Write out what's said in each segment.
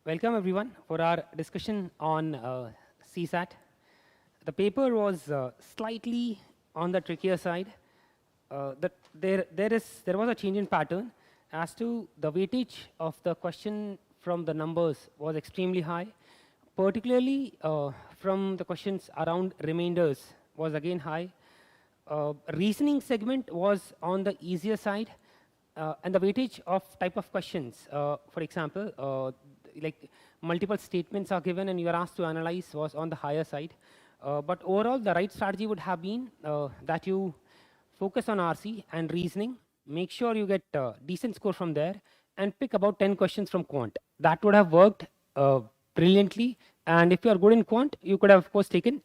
Welcome everyone for our discussion on CSAT. The paper was slightly on the trickier side. There was a change in pattern as to the weightage of the question from the numbers was extremely high, particularly from the questions around remainders was again high. Reasoning segment was on the easier side, and the weightage of type of questions, for example, like multiple statements are given and you are asked to analyze, was on the higher side. But overall, the right strategy would have been that you focus on RC and reasoning, make sure you get decent score from there, and pick about 10 questions from quant. That would have worked brilliantly. And if you are good in quant, you could have, of course, taken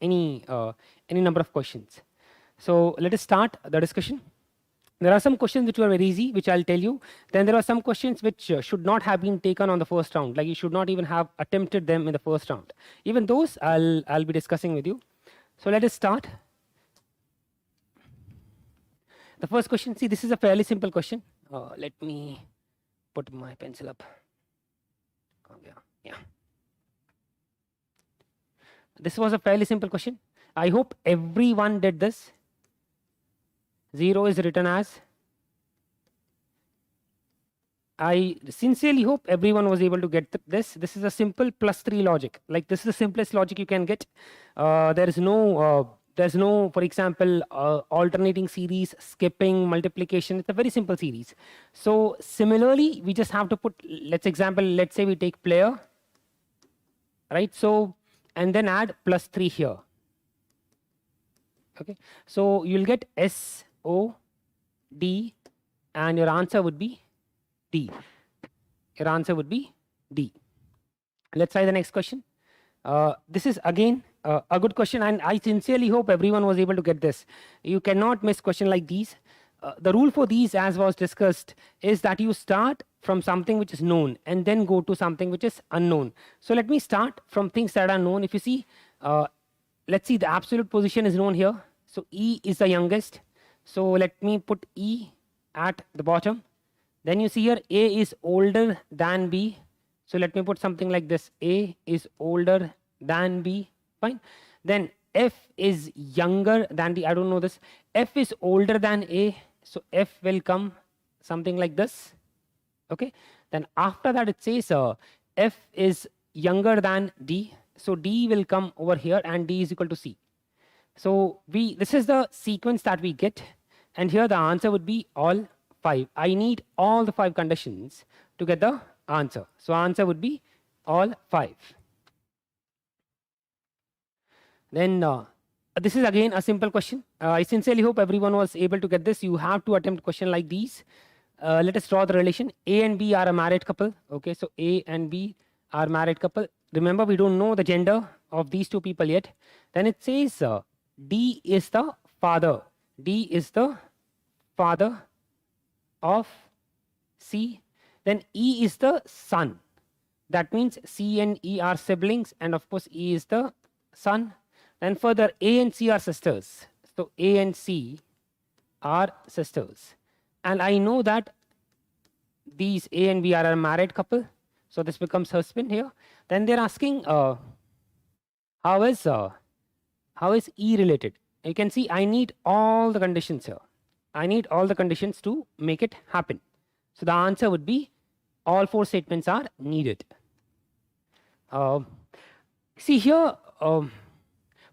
any number of questions. So let us start the discussion. There are some questions which were very easy, which I'll tell you. Then there are some questions which should not have been taken on the first round, like you should not even have attempted them in the first round. Even those I'll be discussing with you. So let us start. The first question, see, this is a fairly simple question. Let me put my pencil up. Yeah. This was a fairly simple question. I hope everyone did this. 0 is written as. I sincerely hope everyone was able to get this. This is a simple +3 logic. Like this is the simplest logic you can get. There's no, for example, alternating series, skipping, multiplication. It's a very simple series. So similarly, we just have to put, let's say we take player, right? So, and then add +3 here. Okay. So you'll get SOD and your answer would be D. Your answer would be D. Let's try the next question. This is again a good question, and I sincerely hope everyone was able to get this. You cannot miss question like these. The rule for these, as was discussed, is that you start from something which is known and then go to something which is unknown. So let me start from things that are known. If you see, let's see, the absolute position is known here. So E is the youngest. So let me put E at the bottom. Then you see here A is older than B. So let me put something like this. A is older than B. Fine. Then F is younger than D. I don't know this. F is older than A. So F will come something like this. Okay. Then after that it says F is younger than D. So D will come over here and D is equal to C. So this is the sequence that we get. And here the answer would be all 5. I need all the 5 conditions to get the answer. So answer would be all 5. Then this is again a simple question. I sincerely hope everyone was able to get this. You have to attempt question like these. Let us draw the relation. A and B are a married couple. Okay, so A and B are married couple. Remember, we don't know the gender of these two people yet. Then it says D is the father. D is the father of C. Then E is the son. That means C and E are siblings, and of course E is the son. Then further, A and C are sisters. So A and C are sisters. And I know that these A and B are a married couple. So this becomes husband here. Then they're asking how is E related? You can see I need all the conditions here. I need all the conditions to make it happen. So the answer would be all 4 statements are needed. See here,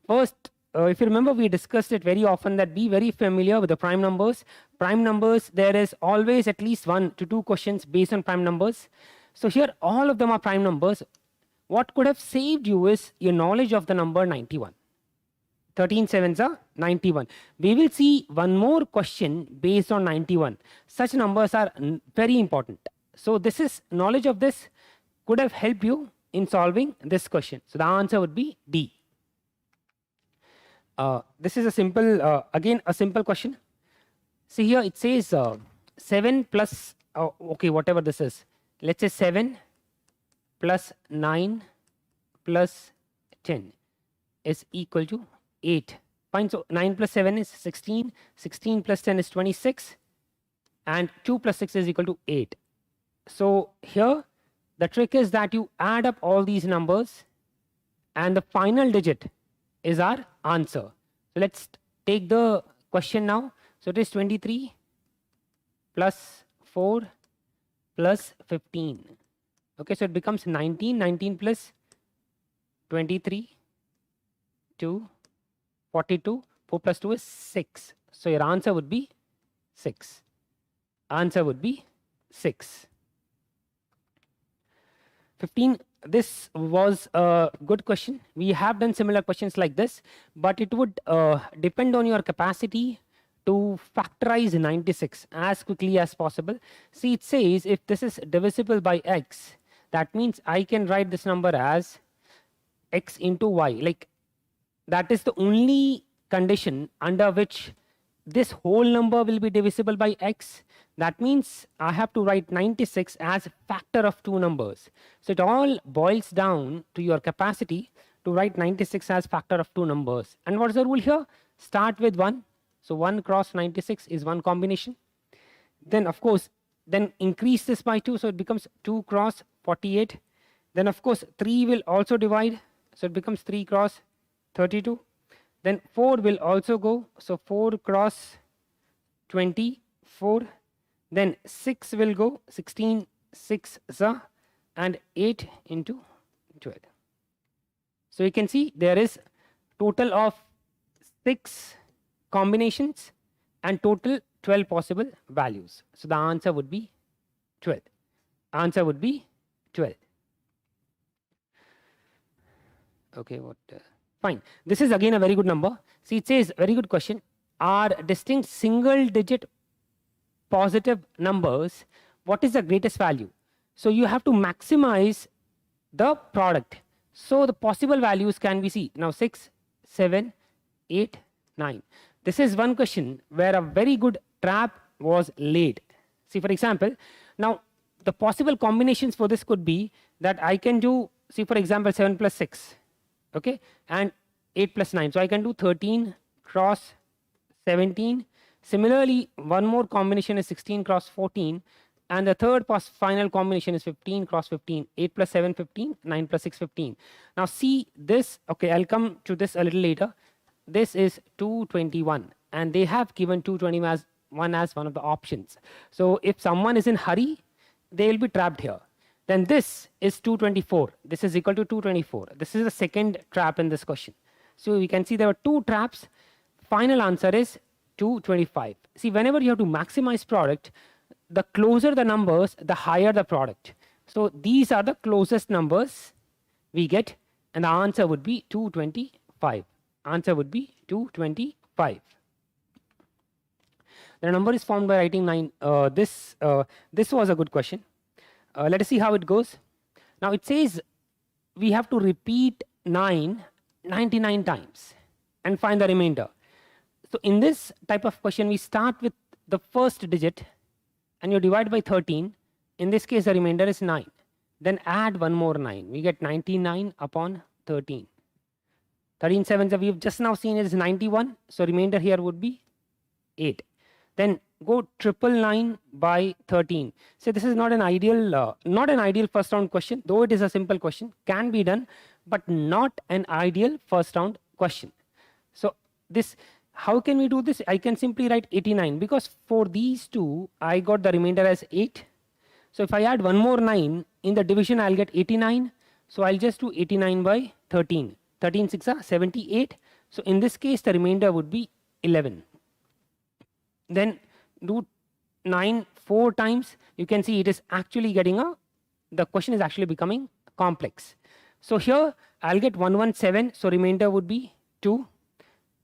first, if you remember, we discussed it very often that be very familiar with the prime numbers. Prime numbers, there is always at least 1 to 2 questions based on prime numbers. So here, all of them are prime numbers. What could have saved you is your knowledge of the number 91. 13 sevens are 91. We will see one more question based on 91. Such numbers are very important. So this is knowledge of this could have helped you in solving this question. So the answer would be D. This is a simple, again a simple question. See here it says 7 plus, okay, whatever this is. Let's say 7 plus 9 plus 10 is equal to 8. Fine. So 9 plus 7 is 16. 16 plus 10 is 26. And 2 plus 6 is equal to 8. So here, the trick is that you add up all these numbers and the final digit is our answer. So let's take the question now. So it is 23 plus 4 plus 15. Okay, so it becomes 19. 19 plus 23, 2, 42. 4 plus 2 is 6. So your answer would be 6. Answer would be 6. 15. This was a good question. We have done similar questions like this, but it would depend on your capacity to factorize 96 as quickly as possible. See, it says if this is divisible by x, that means I can write this number as x into y. Like, that is the only condition under which this whole number will be divisible by x. That means I have to write 96 as a factor of two numbers. So it all boils down to your capacity to write 96 as factor of two numbers. And what is the rule here? Start with 1. So 1 cross 96 is one combination. Then of course, then increase this by 2. So it becomes 2 cross 48. Then of course 3 will also divide. So it becomes 3 cross 32. Then 4 will also go. So 4 cross 24. Then 6 will go, 16, 6 and 8 into 12. So you can see there is total of 6 combinations and total 12 possible values. So the answer would be 12. Answer would be 12. Okay, what? Fine. This is again a very good number. See, it says, very good question. Are distinct single digit positive numbers, what is the greatest value? So you have to maximize the product. So the possible values can be seen. Now 6, 7, 8, 9. This is one question where a very good trap was laid. See, for example, now the possible combinations for this could be that I can do, see, for example, 7 plus 6, okay, and 8 plus 9. So I can do 13 cross 17. Similarly, one more combination is 16 cross 14, and the third final combination is 15 cross 15. 8 plus 7, 15, 9 plus 6, 15. Now see this, okay, I'll come to this a little later. This is 221, and they have given 221 as one of the options. So if someone is in hurry, they will be trapped here. Then this is 224. This is equal to 224. This is the second trap in this question. So we can see there are two traps. Final answer is 225. See, whenever you have to maximize product, the closer the numbers, the higher the product. So these are the closest numbers we get, and the answer would be 225. Answer would be 225. The number is formed by writing 9. This was a good question. Let us see how it goes. Now it says we have to repeat 9 99 times and find the remainder. So in this type of question, we start with the first digit and you divide by 13. In this case, the remainder is 9. Then add one more 9. We get 99 upon 13. 13 sevens we've just now seen is 91. So remainder here would be 8. Then go 999 by 13. So this is not an ideal first round question, though it is a simple question, can be done, but not an ideal first round question. So this, how can we do this? I can simply write 89 because for these two, I got the remainder as 8. So if I add one more 9 in the division, I'll get 89. So I'll just do 89 by 13. 13 6 are 78. So in this case, the remainder would be 11. Then do 9 4 times. You can see it is actually getting the question is actually becoming complex. So here I'll get 117. So remainder would be 2.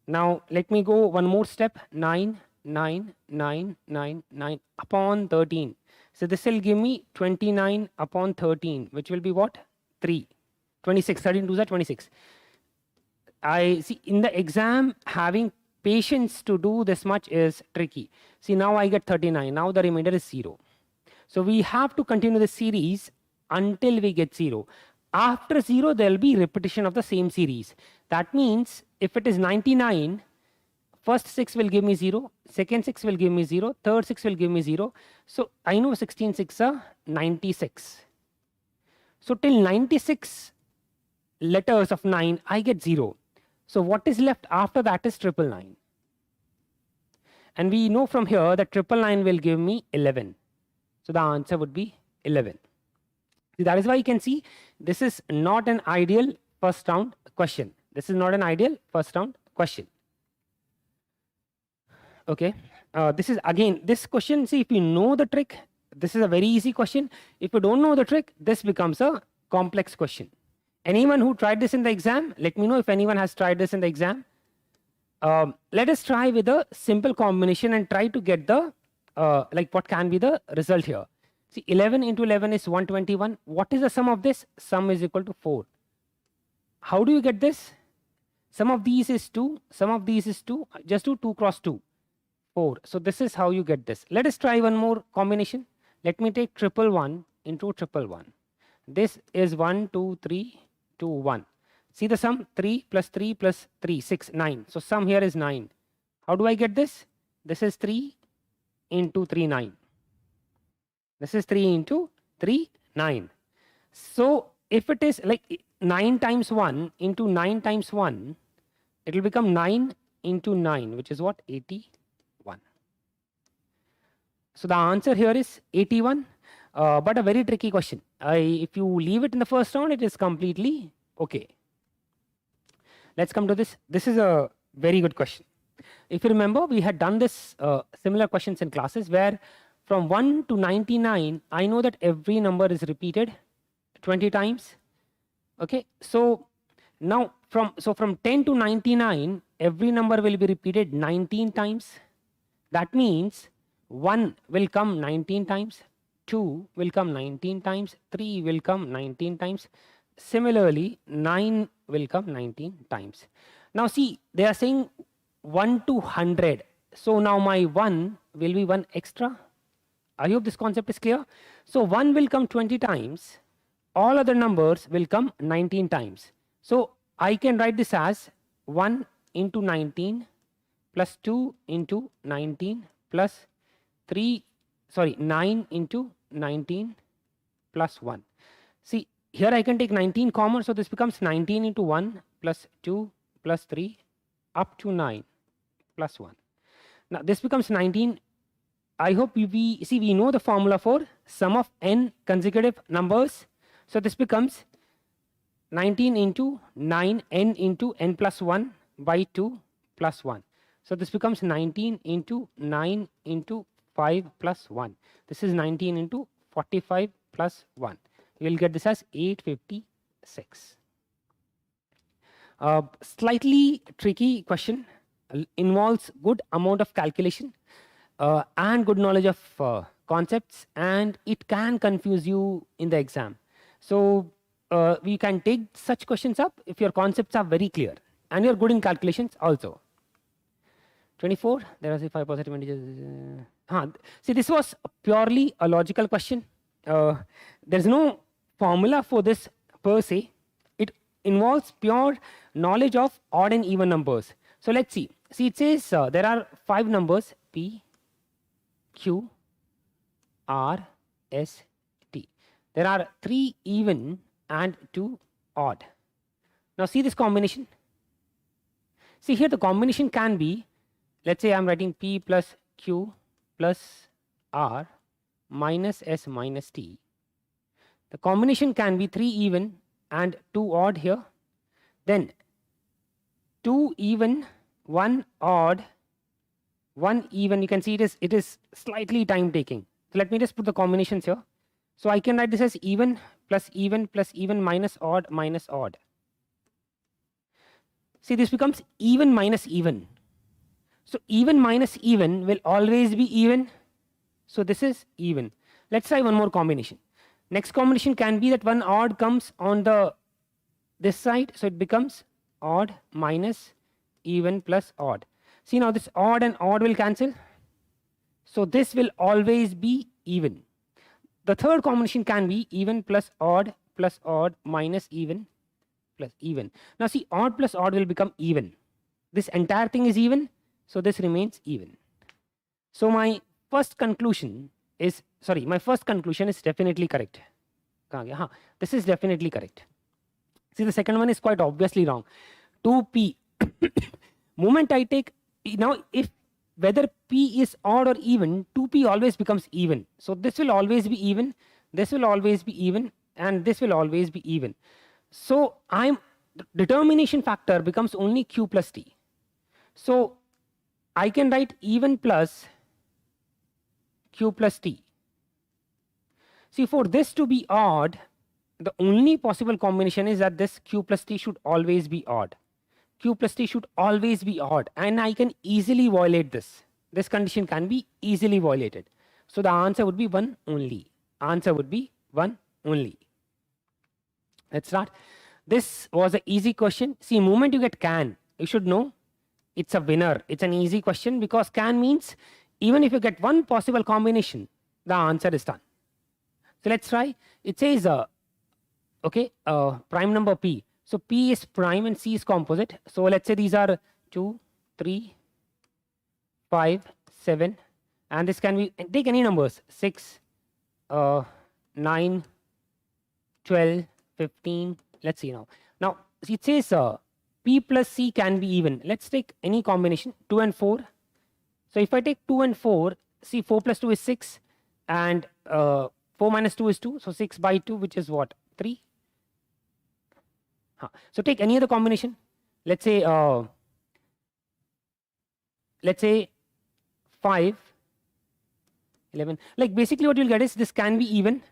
Now let me go one more step. 9 9 9 9 9 upon 13. So this will give me 29 upon 13, which will be what? 3. 26. 13 2s are 26. I see in the exam having patience to do this much is tricky. See, now I get 39. Now the remainder is 0. So we have to continue the series until we get 0. After 0, there will be repetition of the same series. That means if it is 99, First 6 will give me 0, second 6 will give me 0, third 6 will give me 0. So I know 16 6 are 96. So till 96 letters of 9, I get 0. So what is left after that is 999. And we know from here that 999 will give me 11. So the answer would be 11. That is why you can see this is not an ideal first round question. This is not an ideal first round question. Okay. This is again, this question, see, if you know the trick, this is a very easy question. If you don't know the trick, this becomes a complex question. Anyone who tried this in the exam, let me know if anyone has tried this in the exam. Let us try with a simple combination and try to get the, like what can be the result here. See, 11 into 11 is 121. What is the sum of this? Sum is equal to 4. How do you get this? Sum of these is 2. Sum of these is 2. Just do 2 cross 2. 4. So this is how you get this. Let us try one more combination. Let me take 111 into 111. This is 1, 2, 3, 2, 1. See the sum, 3 plus 3 plus 3, 6, 9. So sum here is 9. How do I get this? This is 3 into 3, 9. This is 3 into 3, 9. So if it is like 9 times 1 into 9 times 1, it will become 9 into 9, which is what? 81. So the answer here is 81, but a very tricky question. If you leave it in the first round, it is completely okay. Let's come to this. This is a very good question. If you remember, we had done this similar questions in classes where from 1 to 99, I know that every number is repeated 20 times. Okay, so now from 10 to 99, every number will be repeated 19 times. That means 1 will come 19 times, 2 will come 19 times, 3 will come 19 times. Similarly, 9 will come 19 times. Now see, they are saying 1 to 100. So now my 1 will be 1 extra. I hope this concept is clear. So 1 will come 20 times. All other numbers will come 19 times. So I can write this as 1 into 19 plus 2 into 19 plus 9 into 19 plus 1. See, here I can take 19 common, so this becomes 19 into 1 plus 2 plus 3 up to 9 plus 1. Now this becomes 19. I hope we know the formula for sum of n consecutive numbers. So this becomes 19 into 9 n into n plus 1 by 2 plus 1. So this becomes 19 into 9 into 5 plus 1. This is 19 into 45 plus 1. You will get this as 856. Slightly tricky question, involves good amount of calculation and good knowledge of concepts, and it can confuse you in the exam. So we can take such questions up if your concepts are very clear and you're good in calculations also. 24, there are 5 positive integers. See, this was purely a logical question. There's no formula for this per se. It involves pure knowledge of odd and even numbers. So let's see. See, it says there are 5 numbers P, Q, R, S, T. There are 3 even and 2 odd. Now see this combination. See here the combination can be, let's say I'm writing P plus Q plus R minus S minus T. The combination can be 3 even and 2 odd here. Then 2 even, 1 odd, 1 even. You can see it is slightly time taking. So let me just put the combinations here. So I can write this as even plus even plus even minus odd minus odd. See, this becomes even minus even. So even minus even will always be even. So this is even. Let's try one more combination. Next combination can be that 1 odd comes on this side, so it becomes odd minus even plus odd. See, now this odd and odd will cancel. So this will always be even. The third combination can be even plus odd minus even plus even. Now see, odd plus odd will become even. This entire thing is even. So this remains even. So my first conclusion is definitely correct. This is definitely correct. See, the second one is quite obviously wrong. 2p. Moment I take, now if whether p is odd or even, 2p always becomes even. So this will always be even, this will always be even, and this will always be even. So determination factor becomes only q plus t. So I can write even plus q plus t. See, for this to be odd, the only possible combination is that this q plus t should always be odd. Q plus t should always be odd, and I can easily violate this. This condition can be easily violated. So the answer would be 1 only. Answer would be 1 only. Let's start. This was an easy question. See, moment you get can, you should know it's a winner. It's an easy question because can means even if you get one possible combination, the answer is done. So let's try. It says, prime number p. So p is prime and c is composite. So let's say these are 2, 3, 5, 7, and this can be, take any numbers, 6, 9, 12, 15. Let's see now. Now it says p plus c can be even. Let's take any combination, 2 and 4. So if I take 2 and 4, see 4 plus 2 is 6, and 4 minus 2 is 2. So 6 by 2, which is what? 3. So take any other combination. Let's say 5, 11. Like basically what you'll get is this can be even.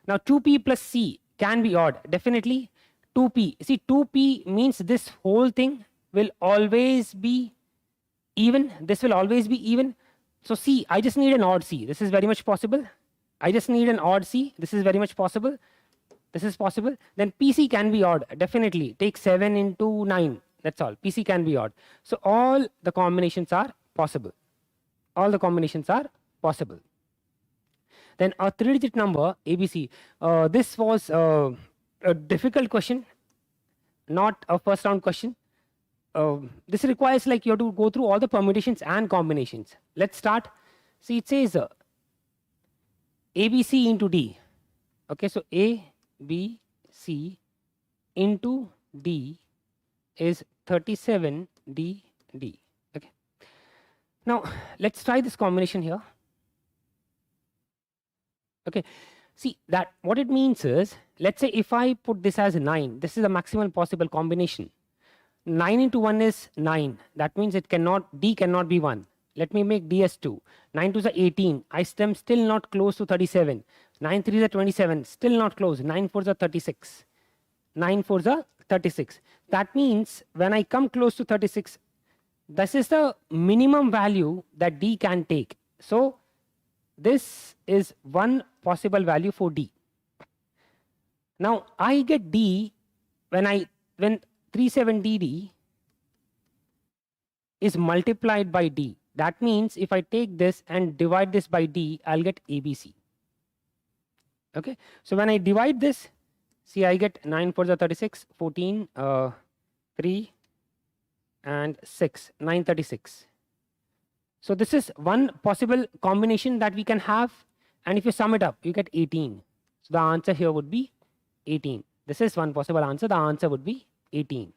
Now 2p plus c can be odd. Definitely 2p. See, 2p means this whole thing will always be even. This will always be even. So c, I just need an odd c. This is very much possible. I just need an odd c. This is very much possible. This is possible. Then pc can be odd. Definitely. Take 7 into 9. That's all. Pc can be odd. So all the combinations are possible. All the combinations are possible. Then a 3-digit number, ABC. This was a difficult question, not a first round question. This requires like you have to go through all the permutations and combinations. Let's start. See, it says ABC into D. Okay, so A, B, C into D is 37 D, D. Okay. Now, let's try this combination here. Okay, see that what it means is, let's say if I put this as 9, this is the maximum possible combination. 9 into 1 is 9. That means it cannot, D cannot be 1. Let me make D as 2. 9 2 is 18. I am still not close to 37. 9 3 is 27. Still not close. 9 4 is 36. 9 4 is 36. That means when I come close to 36, this is the minimum value that D can take. So this is one possible value for D. Now I get D when 37DD is multiplied by D. That means if I take this and divide this by D, I'll get ABC. Okay, so when I divide this, see I get 9 4 is 36, 14, 3 and 6, 936. So this is one possible combination that we can have, and if you sum it up, you get 18. So the answer here would be 18. This is one possible answer. The answer would be 18.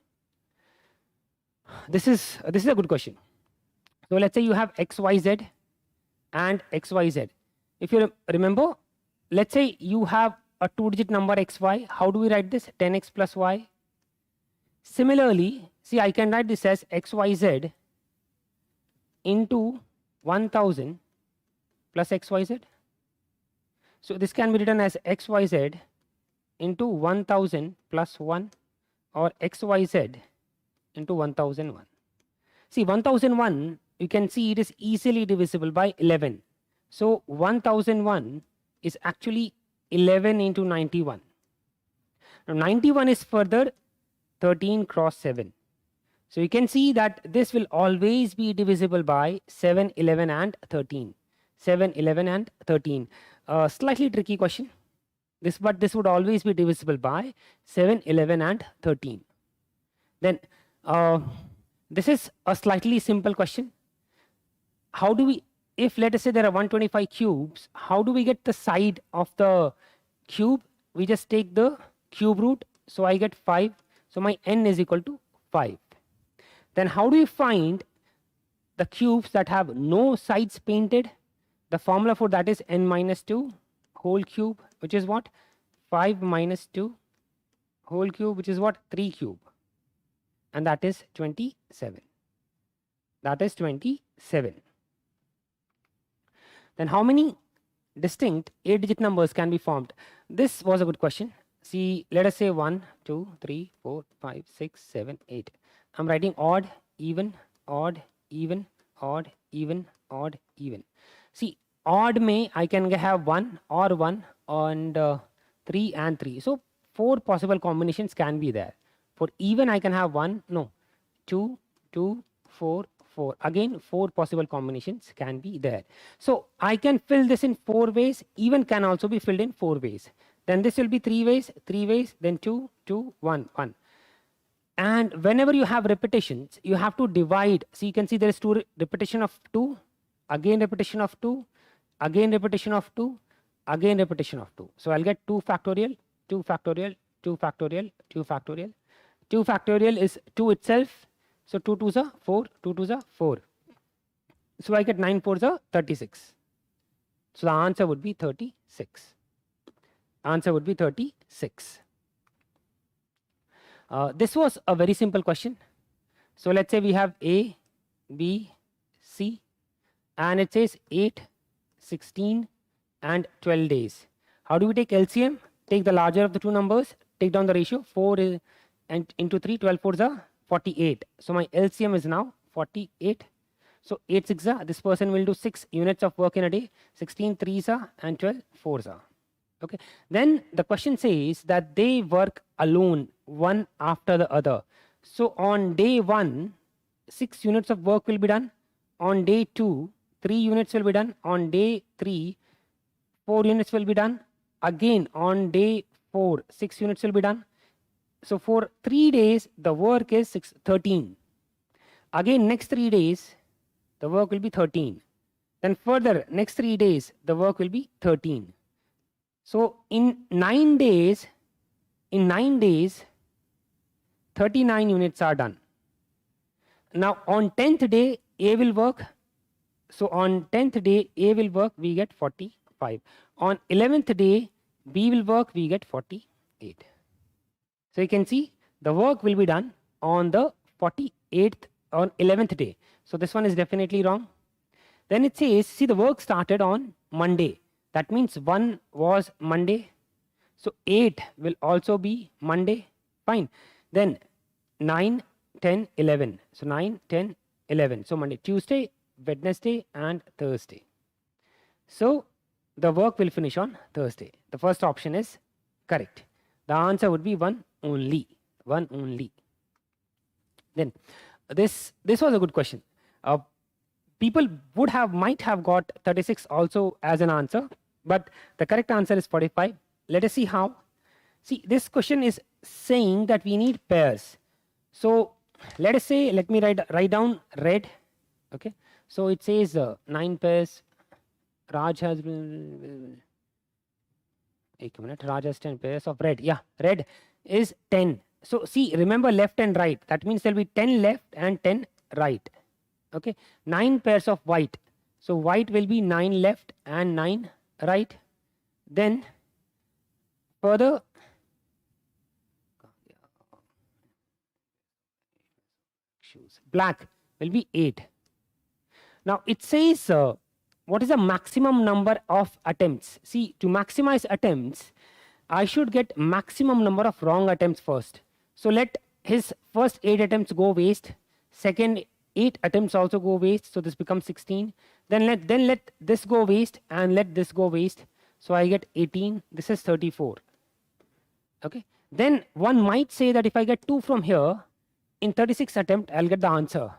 This is a good question. So let's say you have XYZ and XYZ. If you remember, let's say you have a 2-digit number XY. How do we write this? 10x plus y. Similarly, see I can write this as XYZ into 1000 plus XYZ. So this can be written as XYZ into 1000 plus 1 or XYZ into 1001. See 1001, you can see it is easily divisible by 11. So 1001 is actually 11 into 91. Now 91 is further 13 cross 7. So you can see that this will always be divisible by 7, 11 and 13. 7, 11 and 13. Slightly tricky question. But this would always be divisible by 7, 11 and 13. Then this is a slightly simple question. how do we, if let us say there are 125 cubes, how do we get the side of the cube? We just take the cube root, so I get 5, so my n is equal to 5. Then how do you find the cubes that have no sides painted? The formula for that is n minus 2 whole cube, which is what? 5 minus 2 whole cube, which is what? 3 cube, and that is 27. That is 27. Then how many distinct 8-digit numbers can be formed? This was a good question. See, let us say 1, 2, 3, 4, 5, 6, 7, 8. I'm writing odd, even, odd, even, odd, even, odd, even. See, odd may I can have 1 and 3 and 3. So 4 possible combinations can be there. For even I can have 2, 2, 4, 4. Again 4 possible combinations can be there. So I can fill this in 4 ways. Even can also be filled in 4 ways. Then this will be 3 ways, then 2, 2, 1, 1. And whenever you have repetitions, you have to divide. So you can see there is 2 repetition of 2, again repetition of 2, again repetition of 2, again repetition of 2. So I'll get 2 factorial, 2 factorial, 2 factorial, 2 factorial. 2 factorial is 2 itself. So 2 2s are 4, 2 2s are 4. So I get 9 4s are 36. So the answer would be 36. Answer would be 36. This was a very simple question. So let's say we have A, B, C, and it says 8, 16, and 12 days. How do we take LCM? Take the larger of the two numbers, take down the ratio. 4 is, and into 3, 12 4s are 48. So my LCM is now 48. So 8 6 are, this person will do 6 units of work in a day, 16 3s are, and 12 4s are. Okay. Then the question says that they work alone, one after the other. So on day 1, 6 units of work will be done. On day 2, 3 units will be done. On day 3, 4 units will be done. Again on day 4, 6 units will be done. So for 3 days, the work is 13. Again next 3 days, the work will be 13. Then further next 3 days, the work will be 13. So in 9 days, 39 units are done. Now on 10th day, A will work. So on 10th day, A will work, we get 45. On 11th day, B will work, we get 48. So you can see the work will be done on the 48th, on 11th day. So this one is definitely wrong. Then it says, see, the work started on Monday. That means 1 was Monday. So 8 will also be Monday. Fine. Then 9, 10, 11. So 9, 10, 11. So Monday, Tuesday, Wednesday, and Thursday. So the work will finish on Thursday. The first option is correct. The answer would be 1 only. 1 only. Then this was a good question. People might have got 36 also as an answer, but the correct answer is 45. Let us see how. See, this question is saying that we need pairs. So let us say, let me write down red. Okay. So it says 9 pairs. Raj has Raj has 10 pairs of red. Yeah, red is 10. So see, remember left and right. That means there will be 10 left and 10 right. Okay. 9 pairs of white. So white will be 9 left and 9 right. Then further, black will be 8. Now it says what is the maximum number of attempts? See, to maximize attempts, I should get maximum number of wrong attempts first. So let his first 8 attempts go waste. Second 8 attempts also go waste. So this becomes 16. Then let this go waste and let this go waste. So I get 18. This is 34. Okay. Then one might say that if I get 2 from here, in 36 attempt, I'll get the answer.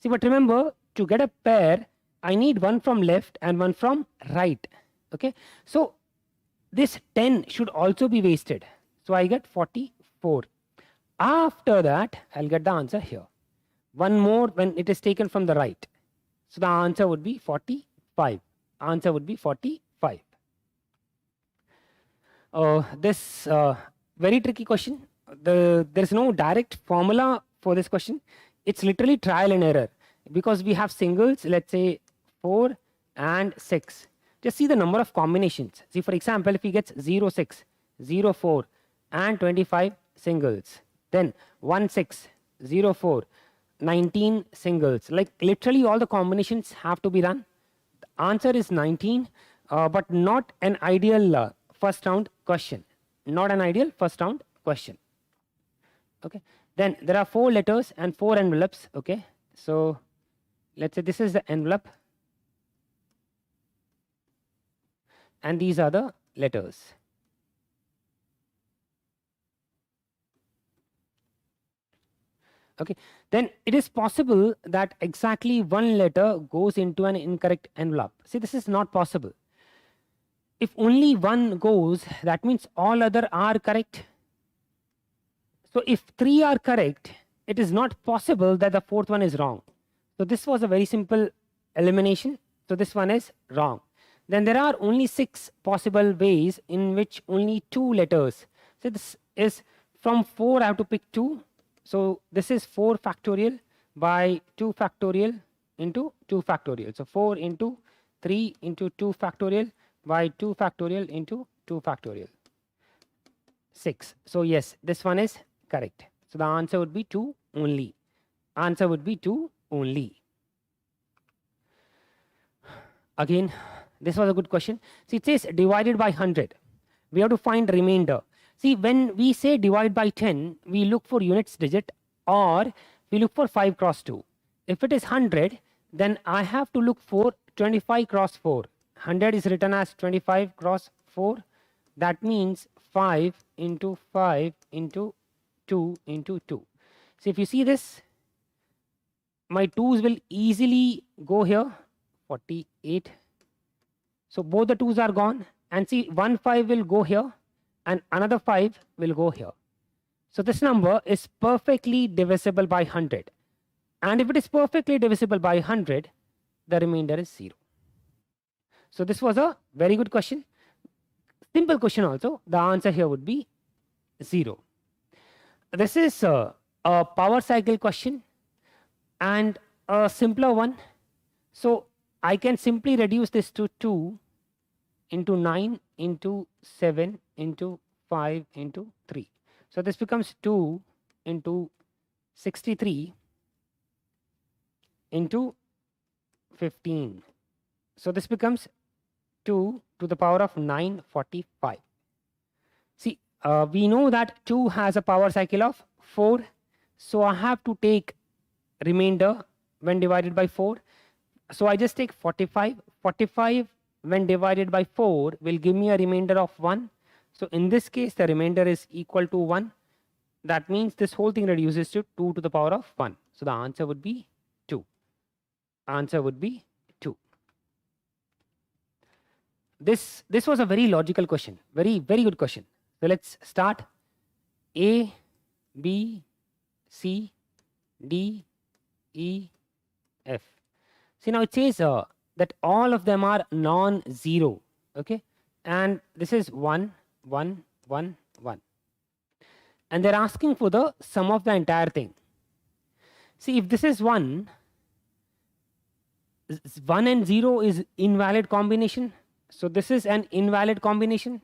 See, but remember, to get a pair, I need 1 from left and 1 from right. Okay. So this 10 should also be wasted. So I get 44. After that, I'll get the answer here. 1 more when it is taken from the right. So the answer would be 45. Answer would be 45. This very tricky question. There's no direct formula for this question. It's literally trial and error because we have singles, let's say 4 and 6. Just see the number of combinations. See, for example, if he gets 0, 6, 0, 4 and 25 singles, then 1, 6, 0, 4, 19 singles. Like literally all the combinations have to be run. The answer is 19, but not an ideal first round question. Not an ideal first round question. Okay. Then there are 4 letters and 4 envelopes. Okay. So let's say this is the envelope and these are the letters. Okay. Then it is possible that exactly one letter goes into an incorrect envelope. See, this is not possible. If only one goes, that means all other are correct. So if 3 are correct, it is not possible that the 4th one is wrong. So this was a very simple elimination. So this one is wrong. Then there are only 6 possible ways in which only 2 letters. So this is from 4 I have to pick 2. So this is 4 factorial by 2 factorial into 2 factorial. So 4 into 3 into 2 factorial by 2 factorial into 2 factorial. 6. So yes, this one is correct. So the answer would be 2 only. Answer would be 2 only. Again, this was a good question. See, it says divided by 100. We have to find remainder. See, when we say divide by 10, we look for units digit or we look for 5 cross 2. If it is 100, then I have to look for 25 cross 4. 100 is written as 25 cross 4. That means 5 into 5 into 2 into 2. So if you see this, my 2's will easily go here, 48. So both the 2's are gone, and see 1 5 will go here and another 5 will go here. So this number is perfectly divisible by 100. And if it is perfectly divisible by 100, the remainder is 0. So this was a very good question. Simple question also. The answer here would be 0. This is a power cycle question and a simpler one. So I can simply reduce this to 2 into 9 into 7 into 5 into 3. So this becomes 2 into 63 into 15. So this becomes 2 to the power of 945. See, we know that 2 has a power cycle of 4. So I have to take remainder when divided by 4. So I just take 45. 45 when divided by 4 will give me a remainder of 1. So in this case, the remainder is equal to 1. That means this whole thing reduces to 2 to the power of 1. So the answer would be 2. Answer would be 2. This was a very logical question. Very, very good question. So let's start. A, B, C, D, E, F. See, now it says that all of them are non-zero. Okay. And this is 1, 1, 1, 1. And they're asking for the sum of the entire thing. See, if this is 1, 1 and 0 is invalid combination. So this is an invalid combination.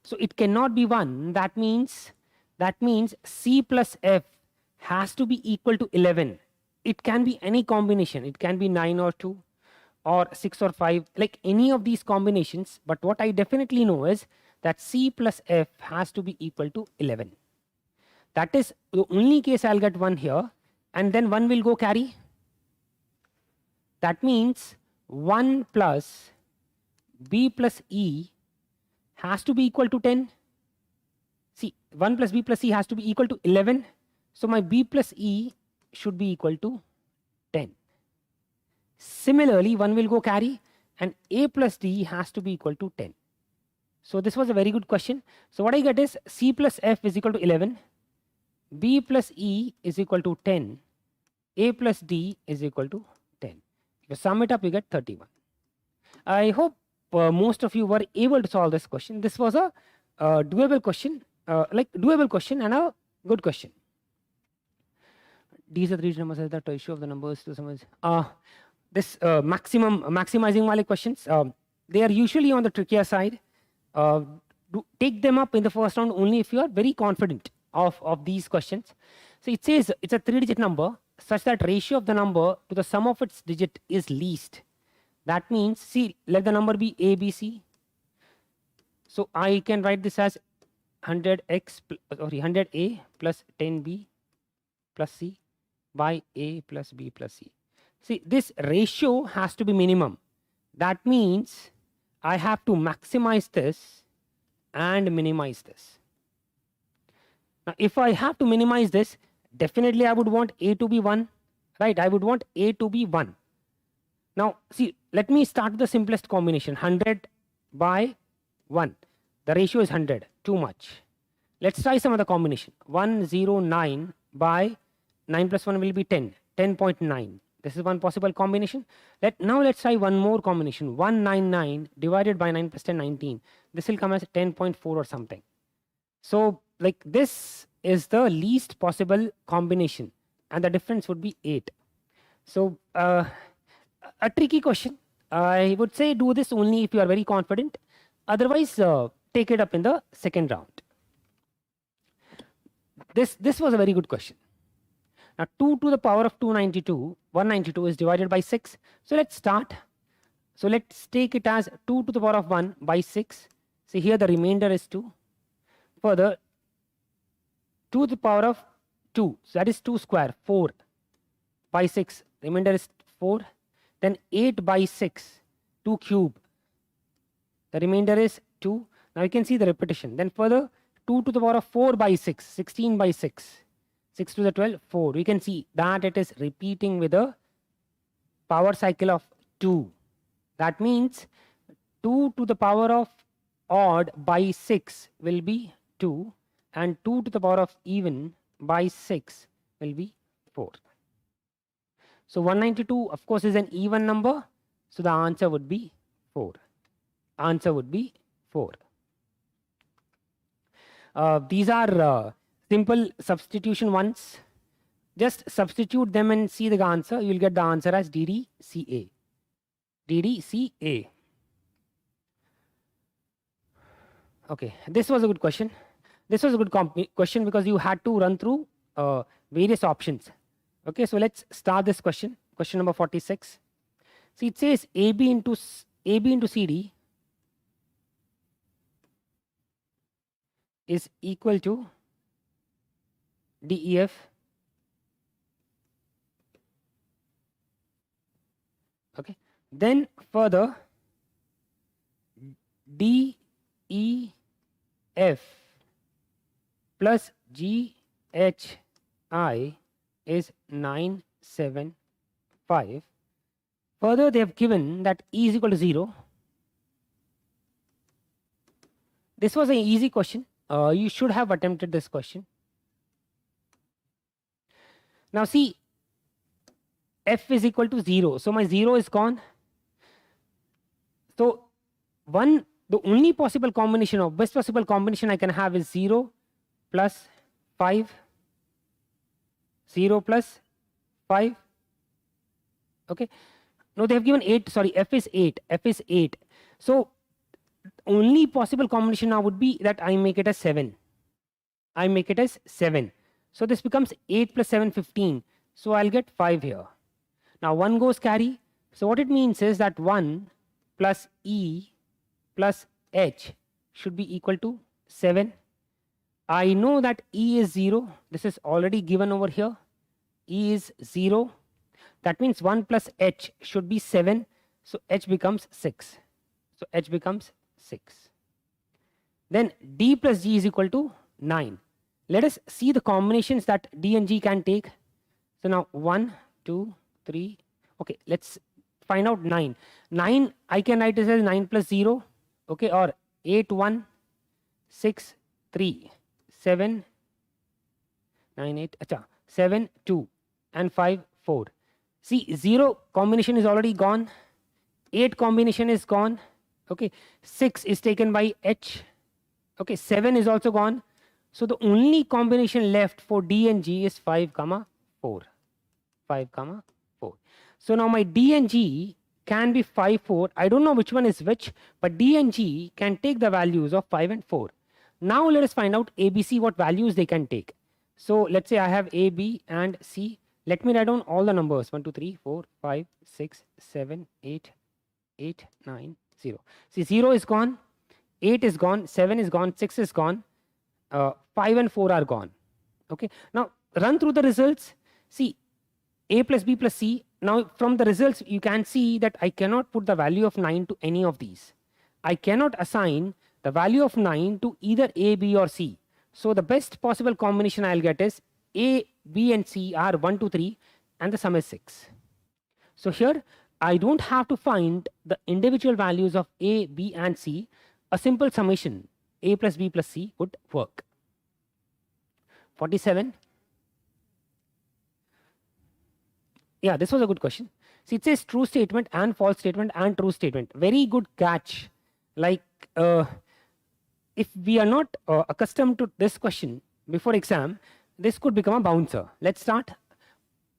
So it cannot be 1. That means C plus F has to be equal to 11. It can be any combination. It can be 9 or 2 or 6 or 5, like any of these combinations. But what I definitely know is that C plus F has to be equal to 11. That is the only case I'll get 1 here, and then 1 will go carry. That means 1 plus B plus E has to be equal to 10. See, 1 plus B plus E has to be equal to 11. So my B plus E should be equal to 10. Similarly, 1 will go carry and A plus D has to be equal to 10. So this was a very good question. So what I get is C plus F is equal to 11. B plus E is equal to 10. A plus D is equal to 10. You You sum it up, you get 31. I hope most of you were able to solve this question. This was a doable question, doable question and a good question. These are the numbers as the ratio of the numbers to some. This maximizing wale questions, they are usually on the trickier side. Take them up in the first round only if you are very confident of these questions. So it says it's a 3-digit number such that ratio of the number to the sum of its digit is least. That means, see, let the number be a, b, c. So I can write this as 100a plus 10b plus c by a plus b plus c. See, this ratio has to be minimum. That means I have to maximize this and minimize this. Now, if I have to minimize this, definitely I would want a to be 1, right? I would want a to be 1. Now, see, let me start with the simplest combination, 100 by 1. The ratio is 100, too much. Let's try some other combination. 109 by 9 plus 1 will be 10, 10.9. This is one possible combination. Now let's try one more combination. 199 divided by 9 plus 10, 19. This will come as 10.4 or something. So like this is the least possible combination and the difference would be 8. So a tricky question. I would say do this only if you are very confident. Otherwise, take it up in the second round. This was a very good question. Now 2 to the power of 192 is divided by 6. So let's start. So let's take it as 2 to the power of 1 by 6. See here the remainder is 2. Further 2 to the power of 2. So that is 2 square, 4 by 6. Remainder is 4. Then 8 by 6, 2 cube. The remainder is 2. Now you can see the repetition. Then further 2 to the power of 4 by 6, 16 by 6. 6 to the 12, 4. We can see that it is repeating with a power cycle of 2. That means 2 to the power of odd by 6 will be 2 and 2 to the power of even by 6 will be 4. So 192 of course is an even number. So the answer would be 4. Answer would be 4. These are simple substitution ones. Just substitute them and see the answer. You will get the answer as DDCA. DDCA. Okay, this was a good question. This was a good question because you had to run through various options. Okay, so let's start this question. Question number 46. See, it says AB into CD is equal to DEF okay. Then further DEF plus GHI is 975. Further they have given that E is equal to 0. This was an easy question. You should have attempted this question. Now see, F is equal to 0. So my 0 is gone. So the only possible combination of best possible combination I can have is 0 plus 5. 0 plus 5. Okay. No, they have given 8. Sorry, F is 8. F is 8. So only possible combination now would be that I make it as 7. I make it as 7. So this becomes 8 plus 7, 15. So I'll get 5 here. Now 1 goes carry. So what it means is that 1 plus E plus H should be equal to 7. I know that E is 0. This is already given over here. E is 0. That means 1 plus H should be 7. So H becomes 6. So H becomes 6. Then D plus G is equal to 9. Let us see the combinations that D and G can take. So now 1, 2, 3. Okay, let's find out 9. 9 I can write this as 9 plus 0. Okay, or 8, 1, 6, 3, 7, 9, 8, 7, 2 and 5, 4. See, 0 combination is already gone. 8 combination is gone. Okay, 6 is taken by H. Okay, 7 is also gone. So the only combination left for D and G is 5 comma 4. 5 comma 4. So now my D and G can be 5 4. I don't know which one is which, but D and G can take the values of 5 and 4. Now let us find out ABC, what values they can take. So let's say I have A, B and C. Let me write down all the numbers 1 2 3 4 5 6 7 8 8 9 0. See, 0 is gone, 8 is gone, 7 is gone, 6 is gone, 5 and 4 are gone. Okay, now run through the results. See, A plus B plus C. Now from the results you can see that I cannot put the value of 9 to any of these. I cannot assign the value of 9 to either A, B or C. So the best possible combination I'll get is A, B and C are 1 2 3 and the sum is 6. So here I don't have to find the individual values of A, B and C. A simple summation A plus B plus C would work. 47. Yeah, this was a good question. See, it says true statement and false statement and true statement. Very good catch. Like if we are not accustomed to this question before exam, this could become a bouncer. Let's start.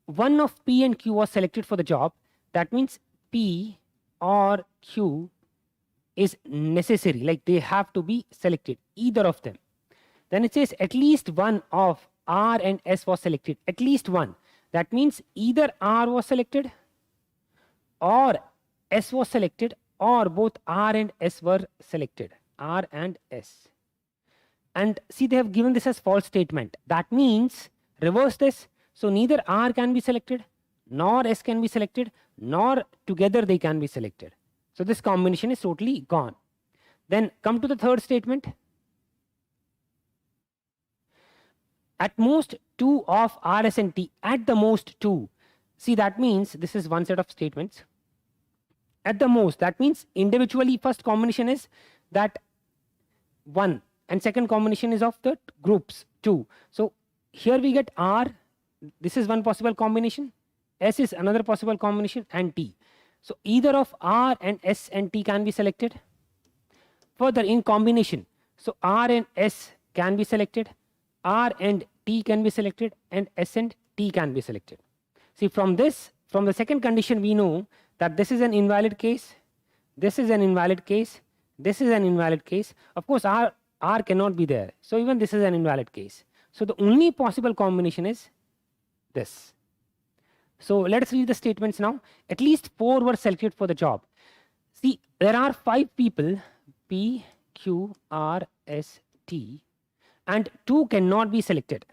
One of P and Q was selected for the job. That means P or Q is necessary, like they have to be selected, either of them. Then it says at least one of R and S was selected, at least one. That means either R was selected or S was selected or both R and S were selected, R and S. And see, they have given this as false statement. That means reverse this. So neither R can be selected nor S can be selected, nor together they can be selected. So this combination is totally gone. Then come to the third statement. At most 2 of R, S and T, at the most 2. See, that means this is one set of statements. At the most, that means individually first combination is that 1 and second combination is of the groups 2. So here we get R, this is one possible combination, S is another possible combination and T. So either of R and S and T can be selected. Further in combination, so R and S can be selected, R and T can be selected and S and T can be selected. See, from this, from the second condition we know that this is an invalid case, this is an invalid case, this is an invalid case. Of course R cannot be there, so even this is an invalid case. So the only possible combination is this. So let us read the statements now. At least 4 were selected for the job. See, there are 5 people, P, Q, R, S, T, and 2 cannot be selected.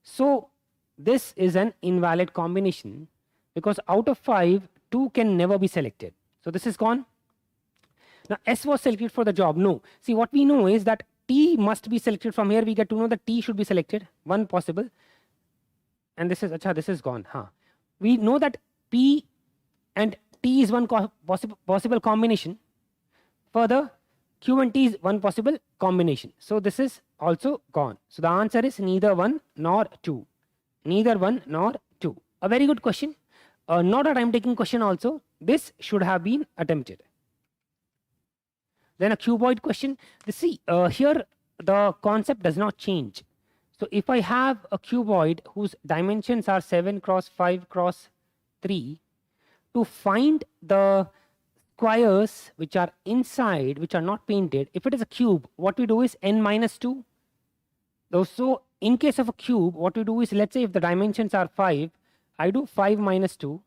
So this is an invalid combination because out of 5, 2 can never be selected. So this is gone. Now S was selected for the job. No. See, what we know is that T must be selected. From here we get to know that T should be selected. One possible. And this is, this is gone. We know that P and T is one possible combination. Further, Q and T is one possible combination. So this is also gone. So the answer is neither 1 nor 2. Neither 1 nor 2. A very good question. Not a time taking question also. This should have been attempted. Then a cuboid question. See, here the concept does not change. So if I have a cuboid whose dimensions are 7 cross 5 cross 3, to find the squares which are inside, which are not painted, if it is a cube, what we do is n minus 2. So in case of a cube, what we do is, let's say if the dimensions are 5, I do 5 minus 2,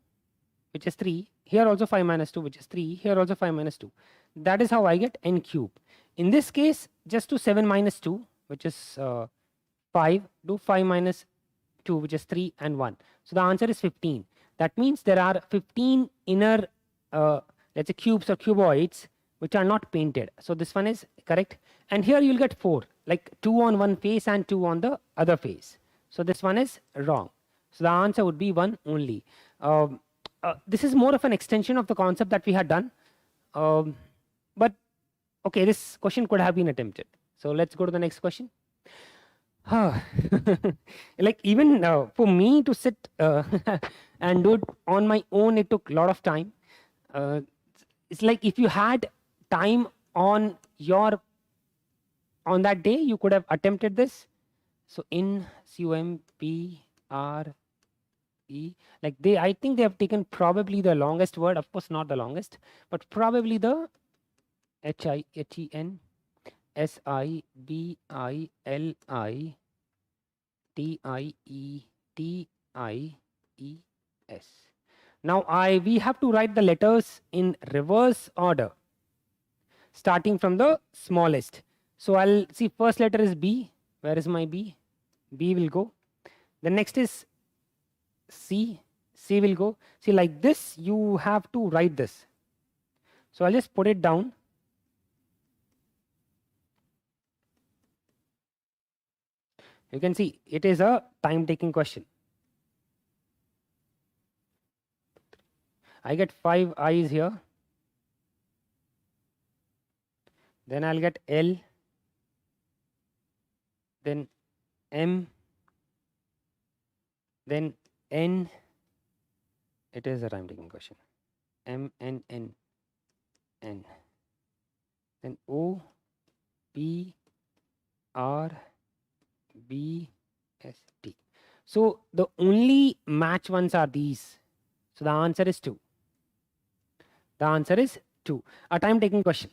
which is 3. Here also 5 minus 2, which is 3. Here also 5 minus 2. That is how I get n cube. In this case, just do 7 minus 2, which is 5, do 5 minus 2, which is 3 and 1. So the answer is 15. That means there are 15 inner, let's say cubes or cuboids which are not painted. So this one is correct. And here you'll get 4, like 2 on one face and 2 on the other face. So this one is wrong. So the answer would be 1 only. This is more of an extension of the concept that we had done. But okay, this question could have been attempted. So let's go to the next question. Like even for me to sit and do it on my own, it took a lot of time. It's like if you had time on that day, you could have attempted this. So in COMPRE, like I think they have taken probably the longest word, of course not the longest, but probably the HINSIBILITIES. Now we have to write the letters in reverse order, starting from the smallest. So I'll see first letter is B. Where is my B? B will go. The next is C. C will go. See, like this, you have to write this. So I'll just put it down. You can see it is a time-taking question. I get 5 I's here. Then I'll get L. Then M. Then N. It is a time-taking question. M, N, N, N. Then O, P, R, B, S, T. So the only match ones are these. So the answer is 2. The answer is 2. A time-taking question.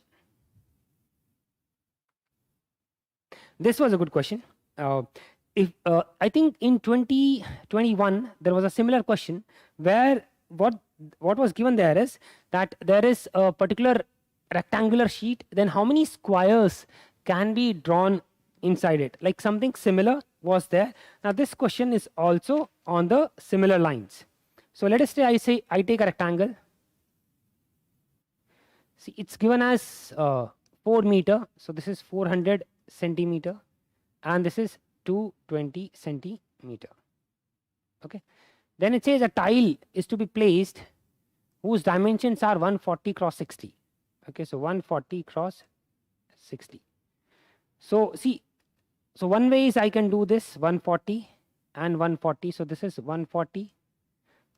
This was a good question. I think in 2021 there was a similar question where what was given there is that there is a particular rectangular sheet, then how many squares can be drawn inside it, like something similar was there. Now this question is also on the similar lines. So let us say I take a rectangle. See, it's given as 4 meter, so this is 400 centimeter, and this is 220 centimeter. Okay, then it says a tile is to be placed whose dimensions are 140 cross 60. Okay, so 140 cross 60. So see, so one way is I can do this 140 and 140. So this is 140,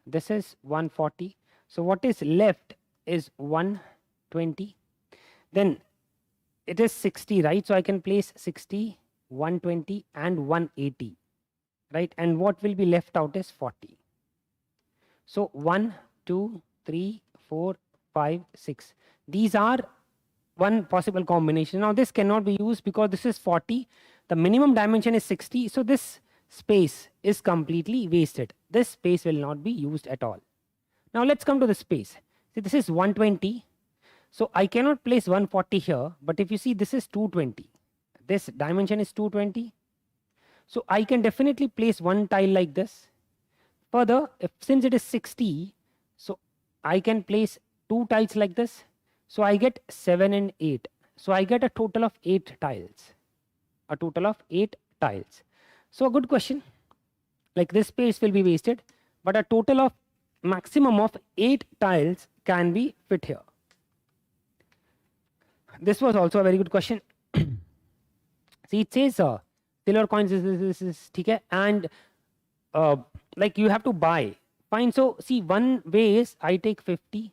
this is 140. So what is left is 120. Then it is 60, right? So I can place 60, 120 and 180, right? And what will be left out is 40. So 1, 2, 3, 4, 5, 6. These are one possible combination. Now this cannot be used because this is 40. The minimum dimension is 60. So this space is completely wasted. This space will not be used at all. Now let's come to the space. See, this is 120. So I cannot place 140 here, but if you see, this is 220. This dimension is 220. So I can definitely place one tile like this. Further, since it is 60, so I can place 2 tiles like this. So I get 7 and 8. So I get a total of 8 tiles. A total of 8 tiles. So a good question. Like this space will be wasted, but a total of maximum of 8 tiles can be fit here. This was also a very good question. See, it says silver coins is okay, and like you have to buy. Fine. So see, one way is I take 50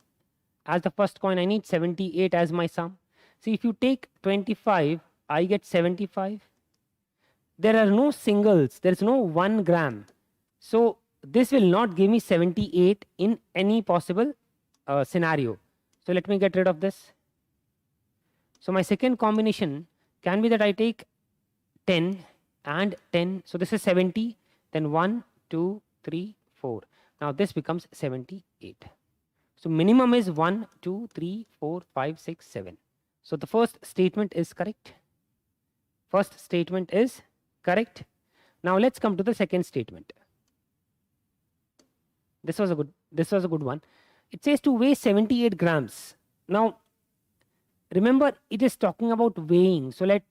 as the first coin. I need 78 as my sum. See, if you take 25, I get 75. There are no singles. There is no 1 gram. So this will not give me 78 in any possible scenario. So let me get rid of this. So my second combination can be that I take 10 and 10. So this is 70. Then 1, 2, 3, 4. Now this becomes 78. So minimum is 1, 2, 3, 4, 5, 6, 7. So the first statement is correct. First statement is correct. Now let's come to the second statement. This was a good one. It says to weigh 78 grams. Now remember, it is talking about weighing. So let's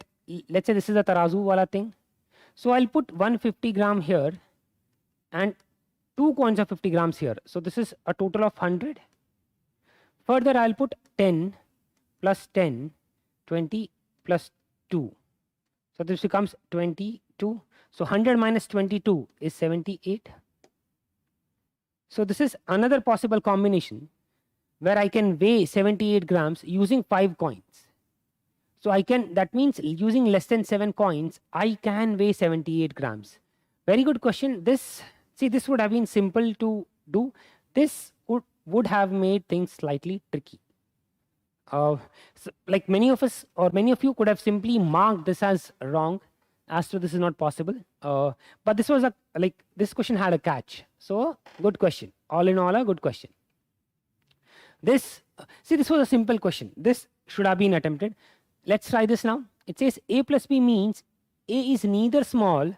say this is a tarazu wala thing. So I'll put 150 gram here and 2 coins of 50 grams here. So this is a total of 100. Further, I'll put 10 plus 10, 20 plus 2. So this becomes 22. So 100 minus 22 is 78. So this is another possible combination where I can weigh 78 grams using 5 coins. So I can, that means using less than 7 coins, I can weigh 78 grams. Very good question. This, see, this would have been simple to do. This would have made things slightly tricky. So like many of us or many of you could have simply marked this as wrong, as to this is not possible. But this was this question had a catch. So good question. All in all, a good question. This, see, this was a simple question. This should have been attempted. Let's try this now. It says a plus b means a is neither small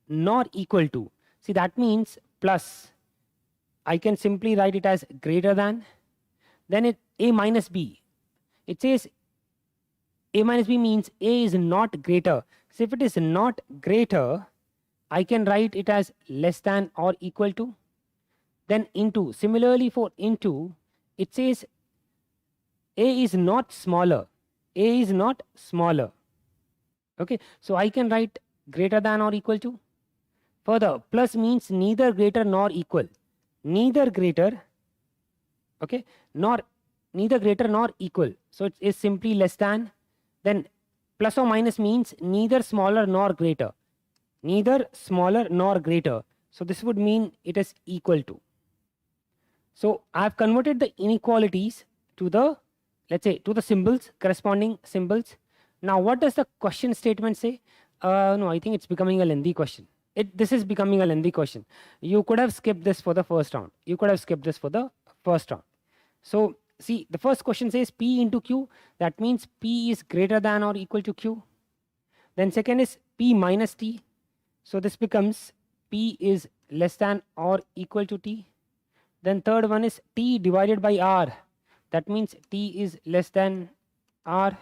nor equal to. See, that means plus. I can simply write it as greater than. Then it a minus b. It says a minus b means a is not greater. So if it is not greater, I can write it as less than or equal to. Then into. Similarly for into, it says a is not smaller. A is not smaller. Okay, so I can write greater than or equal to. Further, plus means neither greater nor equal. Neither greater, okay, nor neither greater nor equal. So it is simply less than. Then plus or minus means neither smaller nor greater. Neither smaller nor greater. So this would mean it is equal to. So I have converted the inequalities to the, let's say, to the symbols, corresponding symbols. Now what does the question statement say? No, I think it's becoming a lengthy question. This is becoming a lengthy question. You could have skipped this for the first round. You could have skipped this for the first round. So see, the first question says P into Q. That means P is greater than or equal to Q. Then second is P minus T. So this becomes P is less than or equal to T. Then third one is T divided by R. That means T is less than R.